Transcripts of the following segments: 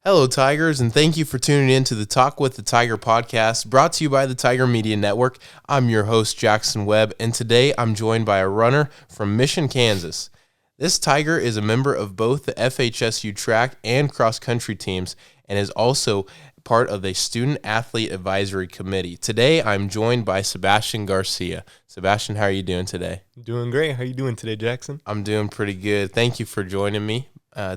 Hello, Tigers, and thank you for tuning in to the Talk with the Tiger podcast, brought to you by the Tiger Media Network. I'm your host, Jaxson Webb, and today I'm joined by a runner from Mission, Kansas. This Tiger is a member of both the FHSU track and cross-country teams and is also part of the Student Athlete Advisory Committee. Today, I'm joined by Sebastian Garcia. Sebastian, how are you doing today? Doing great. How you doing today, Jaxson? I'm doing pretty good. Thank you for joining me.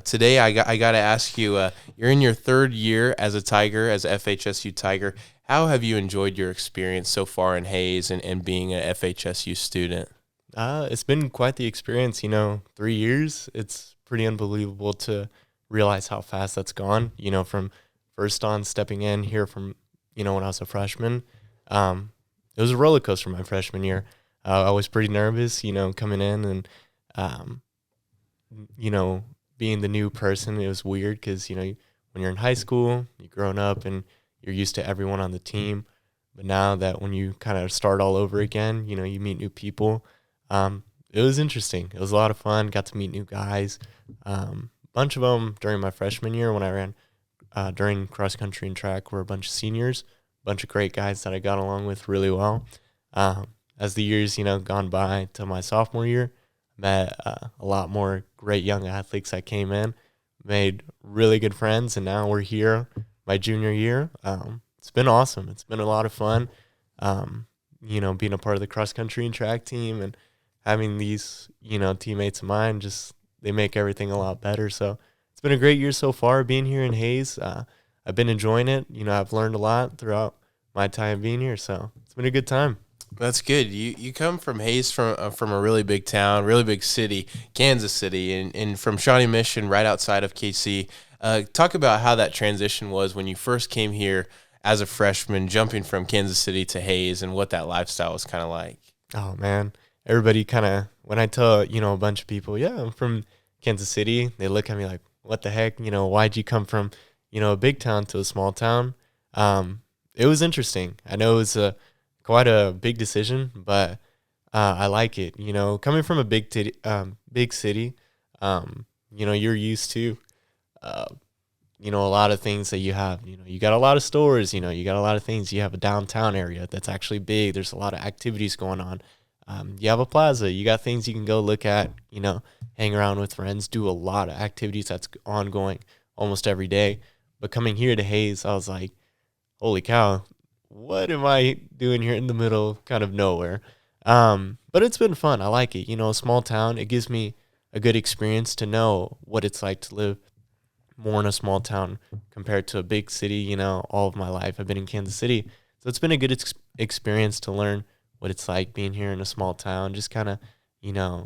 Today, I got to ask you, you're in your third year as a Tiger, as a FHSU Tiger. How have you enjoyed your experience so far in Hayes and being an FHSU student? It's been quite the experience, 3 years. It's pretty unbelievable to realize how fast that's gone, from first on stepping in here from, when I was a freshman. It was a roller coaster my freshman year. I was pretty nervous, coming in and, being the new person. It was weird because, when you're in high school, you're growing up and you're used to everyone on the team. But now that when you kind of start all over again, you meet new people. It was interesting. It was a lot of fun. Got to meet new guys. Bunch of them during my freshman year when I ran during cross country and track were a bunch of seniors, bunch of great guys that I got along with really well. As the years, gone by to my sophomore year, met a lot more great young athletes that came in, made really good friends, and now we're here my junior year. It's been awesome. It's been a lot of fun, being a part of the cross-country and track team and having these, teammates of mine, just they make everything a lot better. So it's been a great year so far being here in Hayes. I've been enjoying it. I've learned a lot throughout my time being here, so it's been a good time. That's good. You come from Hayes, from a really big town, really big city, Kansas City, and from Shawnee Mission, right outside of KC. Talk about how that transition was when you first came here as a freshman, jumping from Kansas City to Hayes, and what that lifestyle was kind of like. Oh, man. Everybody kind of, when I tell, a bunch of people, yeah, I'm from Kansas City, they look at me like, what the heck? Why'd you come from, a big town to a small town? It was interesting. I know it was quite a big decision, but I like it. Coming from a big city, you're used to, a lot of things that you have. You got a lot of stores. You got a lot of things. You have a downtown area that's actually big. There's a lot of activities going on. You have a plaza. You got things you can go look at. Hang around with friends. Do a lot of activities that's ongoing almost every day. But coming here to Hayes, I was like, holy cow. What am I doing here in the middle of kind of nowhere? But it's been fun. I like it. A small town, it gives me a good experience to know what it's like to live more in a small town compared to a big city. All of my life I've been in Kansas City. So it's been a good experience to learn what it's like being here in a small town, just kind of,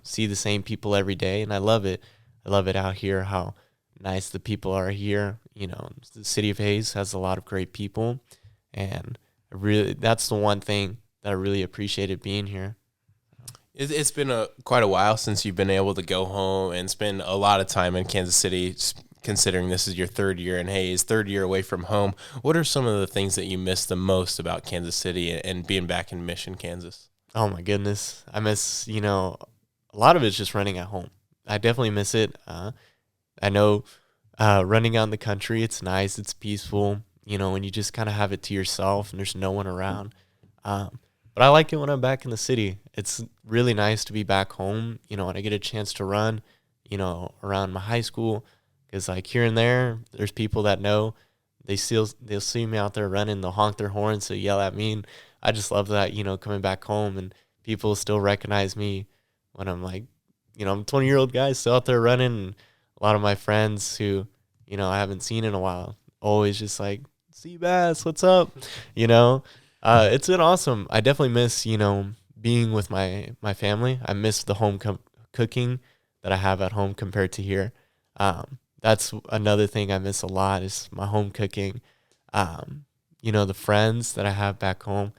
see the same people every day. And I love it. I love it out here, how nice the people are here. The city of Hayes has a lot of great people, and that's the one thing that I really appreciated being here. It's been quite a while since you've been able to go home and spend a lot of time in Kansas City, considering this is your third year in Hayes, third year away from home. What are some of the things that you miss the most about Kansas City and being back in Mission, Kansas? Oh, my goodness. I miss, a lot of it's just running at home. I definitely miss it. I know running out in the country, it's nice, it's peaceful. When you just kind of have it to yourself and there's no one around. But I like it when I'm back in the city. It's really nice to be back home, when I get a chance to run, around my high school. Because, like, here and there, there's people that know. They'll see me out there running, they'll honk their horns, they'll yell at me. And I just love that, coming back home and people still recognize me when I'm like, I'm a 20-year-old guy still out there running. And a lot of my friends who, I haven't seen in a while, always just like, see Bass, what's up? It's been awesome. I definitely miss, being with my family. I miss the home cooking that I have at home compared to here. That's another thing I miss a lot is my home cooking. The friends that I have back home.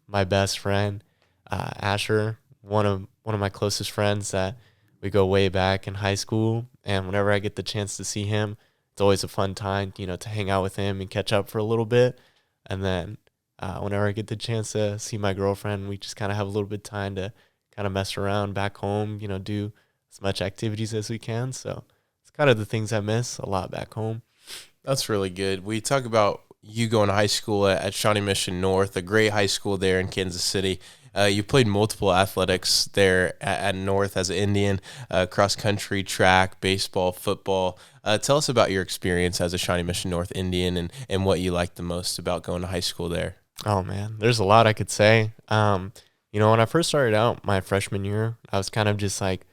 My best friend, Asher, one of my closest friends that we go way back in high school. And whenever I get the chance to see him, it's always a fun time, to hang out with him and catch up for a little bit. And then whenever I get the chance to see my girlfriend, we just kind of have a little bit of time to kind of mess around back home, do as much activities as we can. So it's kind of the things I miss a lot back home. That's really good. We talk about you going to high school at Shawnee Mission North, a great high school there in Kansas City. You played multiple athletics there at North as an Indian, cross country, track, baseball, football. Tell us about your experience as a Shawnee Mission North Indian and what you liked the most about going to high school there. Oh man, there's a lot I could say. When I first started out my freshman year, I was kind of just like,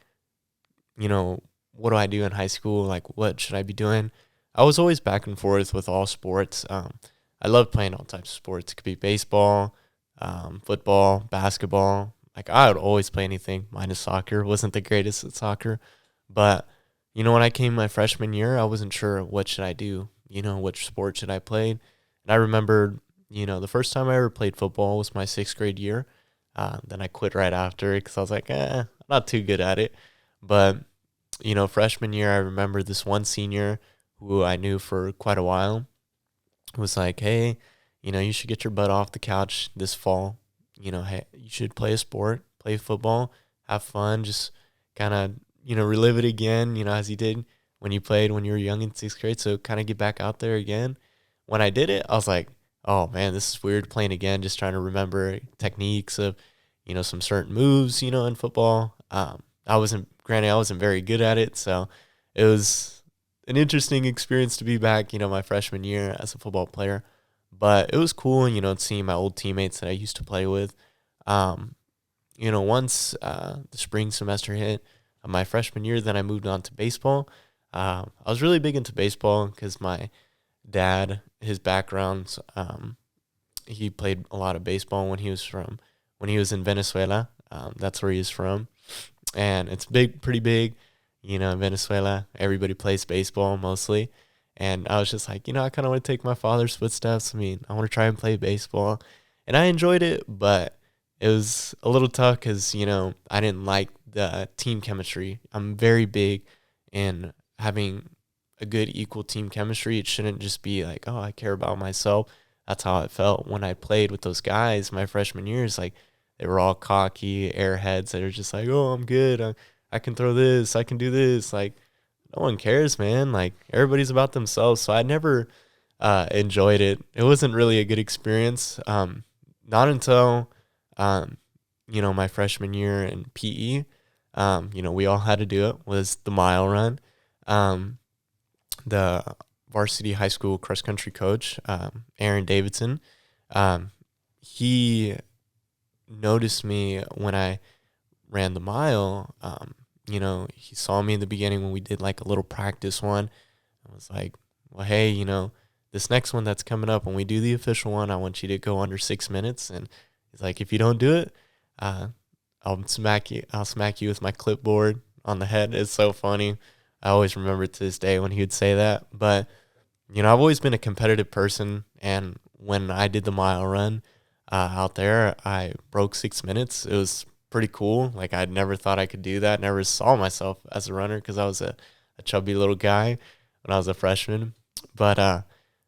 what do I do in high school? Like, what should I be doing? I was always back and forth with all sports. I love playing all types of sports. It could be baseball, football, basketball. Like, I would always play anything minus soccer. Wasn't the greatest at soccer. But, when I came my freshman year, I wasn't sure what should I do, which sport should I play. And I remembered, the first time I ever played football was my 6th grade year. Then I quit right after because I was like, I'm not too good at it. But, freshman year, I remember this one senior who I knew for quite a while was like, hey, you should get your butt off the couch this fall. Hey, you should play a sport, play football, have fun, just kind of, relive it again, as you did when you played when you were young in 6th grade. So kind of get back out there again. When I did it, I was like, oh man, this is weird playing again, just trying to remember techniques of, some certain moves, in football. I wasn't very good at it. So it was an interesting experience to be back, my freshman year as a football player. But it was cool, seeing my old teammates that I used to play with. Once the spring semester hit of my freshman year, then I moved on to baseball. I was really big into baseball because my dad, his background, he played a lot of baseball when he was in Venezuela. That's where he's from. And it's pretty big, in Venezuela. Everybody plays baseball mostly. And I was just like, I kind of want to take my father's footsteps. I mean, I want to try and play baseball. And I enjoyed it, but it was a little tough because, I didn't like the team chemistry. I'm very big in having a good equal team chemistry. It shouldn't just be like, oh, I care about myself. That's how it felt when I played with those guys my freshman years. Like, they were all cocky airheads that are just like, oh, I'm good. I can throw this. I can do this. Like, no one cares, man. Like, everybody's about themselves. So I never enjoyed it. It wasn't really a good experience. Not until, my freshman year in PE. We all had to do it, was the mile run. The varsity high school cross country coach, Aaron Davidson, he noticed me when I ran the mile. He saw me in the beginning when we did like a little practice one. I was like, well, hey, this next one that's coming up, when we do the official one, I want you to go under 6 minutes. And he's like, if you don't do it, I'll smack you with my clipboard on the head. It's so funny. I always remember to this day when he would say that. But, I've always been a competitive person. And when I did the mile run out there, I broke 6 minutes. It was pretty cool. Like, I'd never thought I could do that. Never saw myself as a runner because I was a chubby little guy when I was a freshman. But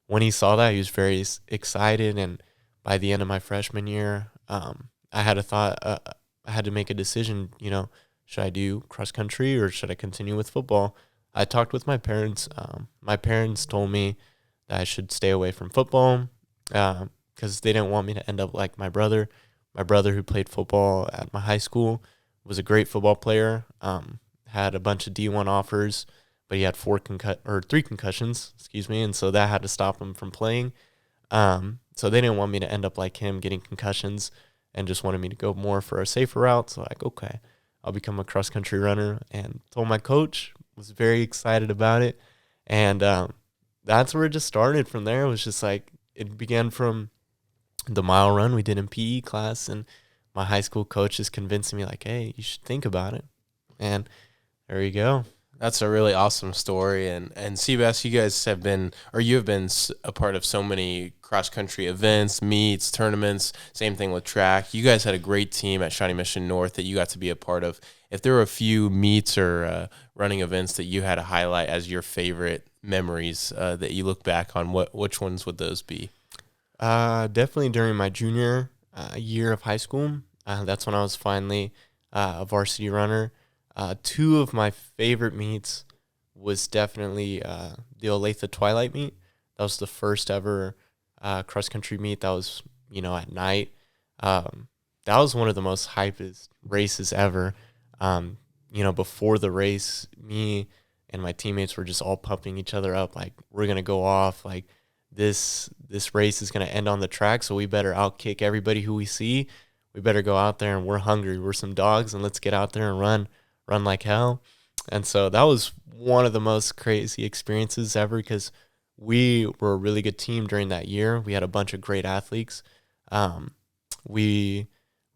when he saw that, he was very excited. And by the end of my freshman year, I had a thought. I had to make a decision. Should I do cross country or should I continue with football? I talked with my parents. My parents told me that I should stay away from football because they didn't want me to end up like my brother. My brother, who played football at my high school, was a great football player. Had a bunch of D1 offers, but he had 3 concussions, and so that had to stop him from playing. So they didn't want me to end up like him, getting concussions, and just wanted me to go more for a safer route. So like, okay, I'll become a cross country runner, and told my coach. Was very excited about it, and that's where it just started. From there, it was just like it began from the mile run we did in PE class, and my high school coach is convincing me like, hey, you should think about it. And there you go. That's a really awesome story. And CBS, you guys have been, or you have been a part of so many cross-country events, meets, tournaments, same thing with track. You guys had a great team at Shawnee Mission North that you got to be a part of. If there were a few meets or running events that you had to highlight as your favorite memories that you look back on, which ones would those be? Definitely during my junior year of high school. That's when I was finally a varsity runner. 2 of my favorite meets was definitely the Olathe Twilight meet. That was the first ever cross country meet. That was, at night. That was one of the most hypest races ever. Before the race, me and my teammates were just all pumping each other up. Like, we're going to go off. Like, this race is going to end on the track, so we better outkick everybody who we see. We better go out there, and we're hungry. We're some dogs, and let's get out there and run like hell. And so that was one of the most crazy experiences ever, because we were a really good team during that year. We had a bunch of great athletes. We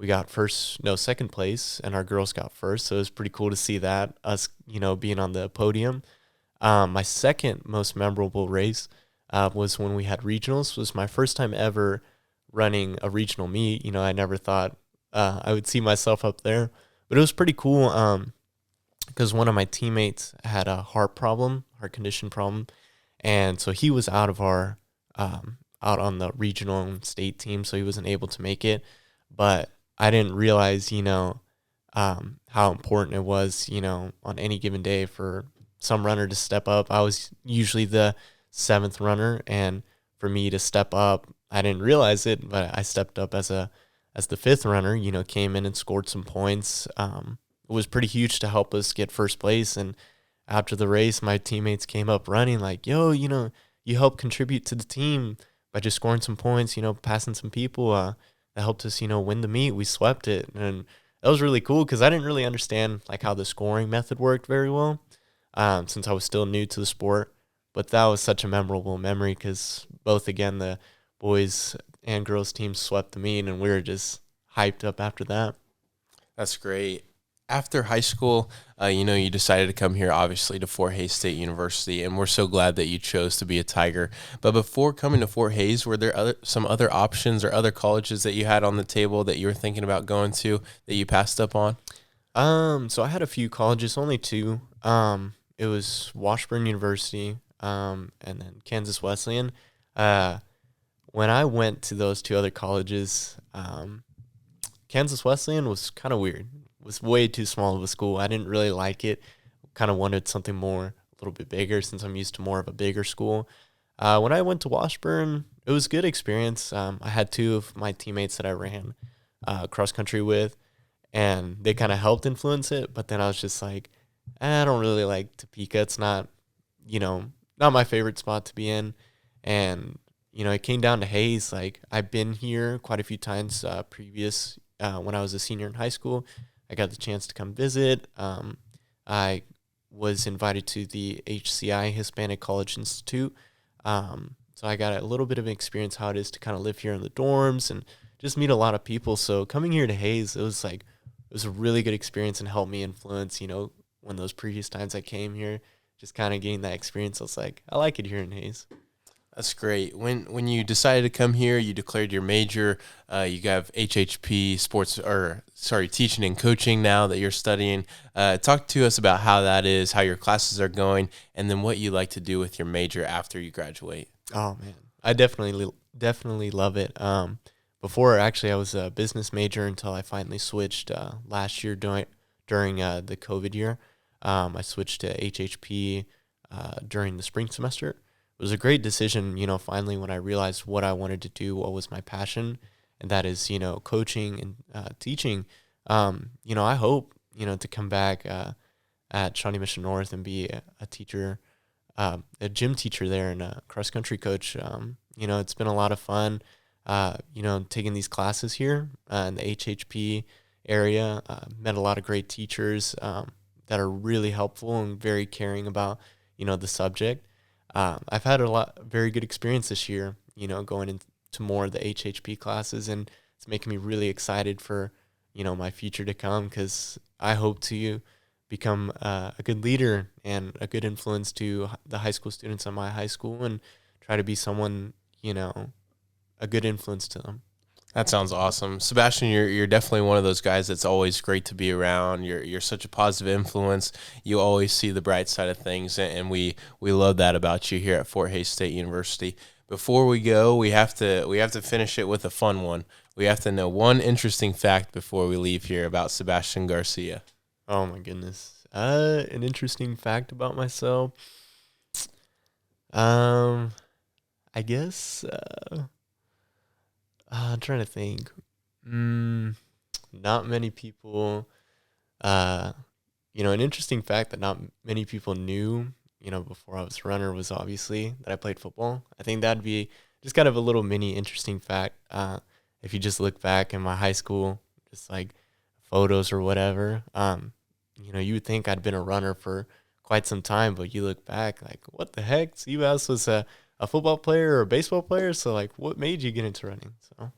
got second place, and our girls got first. So it was pretty cool to see that, us, being on the podium. My second most memorable race was when we had regionals. It was my first time ever running a regional meet. I never thought I would see myself up there, but it was pretty cool because one of my teammates had a heart condition problem, and so he was out on the regional and state team, so he wasn't able to make it. But I didn't realize, how important it was, on any given day for some runner to step up. I was usually the seventh runner, and for me to step up, I didn't realize it, but I stepped up as the fifth runner, came in and scored some points. It was pretty huge to help us get first place. And after the race, my teammates came up running like, yo, you helped contribute to the team by just scoring some points, passing some people. That helped us, win the meet. We swept it. And that was really cool because I didn't really understand like how the scoring method worked very well since I was still new to the sport. But that was such a memorable memory because both, again, the boys and girls teams swept the meet, and we were just hyped up after that. That's great. After high school, you decided to come here, obviously, to Fort Hays State University, and we're so glad that you chose to be a Tiger. But before coming to Fort Hays, were there some other options or other colleges that you had on the table that you were thinking about going to that you passed up on? So I had a few colleges, only two. It was Washburn University, and then Kansas Wesleyan. When I went to those two other colleges, Kansas Wesleyan was kind of weird. It was way too small of a school. I didn't really like it. Kind of wanted something more, a little bit bigger, since I'm used to more of a bigger school. When I went to Washburn, it was a good experience. I had two of my teammates that I ran cross country with, and they kind of helped influence it. But then I was just like, I don't really like Topeka. It's not, not my favorite spot to be in. And it came down to Hays. Like, I've been here quite a few times previous when I was a senior in high school. I got the chance to come visit. I was invited to the HCI, Hispanic College Institute. So I got a little bit of experience how it is to kind of live here in the dorms and just meet a lot of people. So coming here to Hays, it was a really good experience and helped me influence, when those previous times I came here, just kind of getting that experience. I was like, I like it here in Hays. That's great. When you decided to come here, you declared your major. You have HHP teaching and coaching now that you're studying. Talk to us about how that is, how your classes are going, and then what you like to do with your major after you graduate. Oh man, I definitely love it. Before, actually, I was a business major until I finally switched last year during the COVID year. I switched to HHP during the spring semester. It was a great decision, finally, when I realized what I wanted to do, what was my passion, and that is, coaching and teaching. I hope, to come back at Shawnee Mission North and be a teacher, a gym teacher there and a cross-country coach. It's been a lot of fun, taking these classes here in the HHP area. Met a lot of great teachers that are really helpful and very caring about, the subject. I've had very good experience this year, going into more of the HHP classes, and it's making me really excited for, my future to come, because I hope to become a good leader and a good influence to the high school students at my high school and try to be someone, a good influence to them. That sounds awesome. Sebastian, you're definitely one of those guys that's always great to be around. You're such a positive influence. You always see the bright side of things, and we love that about you here at Fort Hays State University. Before we go, we have to finish it with a fun one. We have to know one interesting fact before we leave here about Sebastian Garcia. Oh my goodness. An interesting fact about myself. I guess I'm trying to think. Not many people. An interesting fact that not many people knew, before I was a runner was obviously that I played football. I think that'd be just kind of a little mini interesting fact. If you just look back in my high school, just like photos or whatever, you would think I'd been a runner for quite some time, but you look back like, what the heck? So you else was a football player or a baseball player. So like, what made you get into running? So.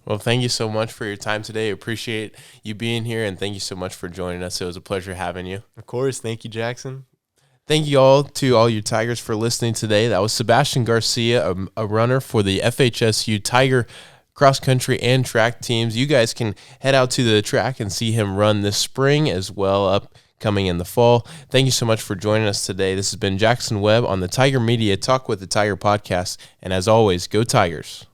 Well, thank you so much for your time today. Appreciate you being here, and thank you so much for joining us. It was a pleasure having you. Of course. Thank you, Jackson. Thank you all to all you Tigers for listening today. That was Sebastian Garcia, a runner for the FHSU Tiger cross country and track teams. You guys can head out to the track and see him run this spring as well, upcoming in the fall. Thank you so much for joining us today. This has been Jaxson Webb on the Tiger Media Talk with the Tiger podcast. And as always, go Tigers.